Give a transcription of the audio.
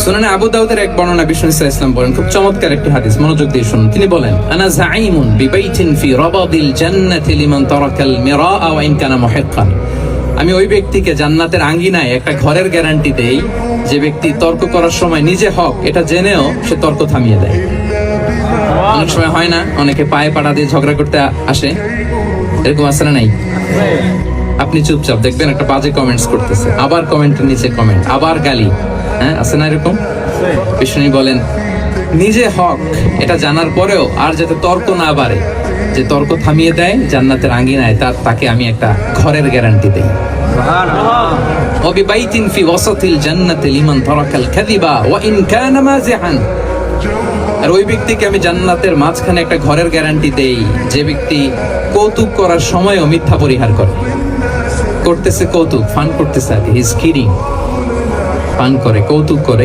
সুনানে আবু দাউদের এক বর্ণনা বিষ্ণু ইসলাম বলেন, খুব চমৎকার একটি হাদিস, মনোযোগ দিয়ে শুনুন। তিনি বলেন, আনা যাঈমুন বিবাইতিন ফি রাবাদিল জান্নাতি লিমান তারাকাল মিরাআ ওয়া ইন কানা মুহিক্কান। আমি ওই ব্যক্তিকে জান্নাতের আঙ্গিনায় একটা ঘরের গ্যারান্টি দেই, যে ব্যক্তি তর্ক করার সময় নিজে হক এটা জেনেও সে তর্ক থামিয়ে দেয়। অনেক সময় হয় না, অনেকে পায়ে পাড়া দিয়ে ঝগড়া করতে আসে, এরকম আছে না নাই? আপনি চুপচাপ দেখবেন একটা বাজে কমেন্টস করতেছে, আবার কমেন্টের নিচে কমেন্ট, আবার গালি, হ্যাঁ আছে না এরকম? বিষ্ণু বলেন, নিজে হক এটা জানার পরেও আর যাতে তর্ক না বাড়ে, যে তর্ক থামিয়ে দেয় জান্নাতের আঙ্গিনায়, তাকে আমি একটা ঘরের গ্যারান্টি দেই। ওয়াবিবাইতিন ফি ওয়াসাতিল জান্নাতি লিমান তারাকাল কাযিবা ওয়া ইন কানা মাযিহান। আর ওই ব্যক্তিকে আমি জান্নাতের মাঝখানে একটা ঘরের গ্যারান্টি দেই, যে ব্যক্তি কৌতুক করার সময়ও মিথ্যা পরিহার করে। করতেছে কৌতুক, ফান করতেছে আর কি, হি ইজ কিডিং, ফান করে, কৌতুক করে।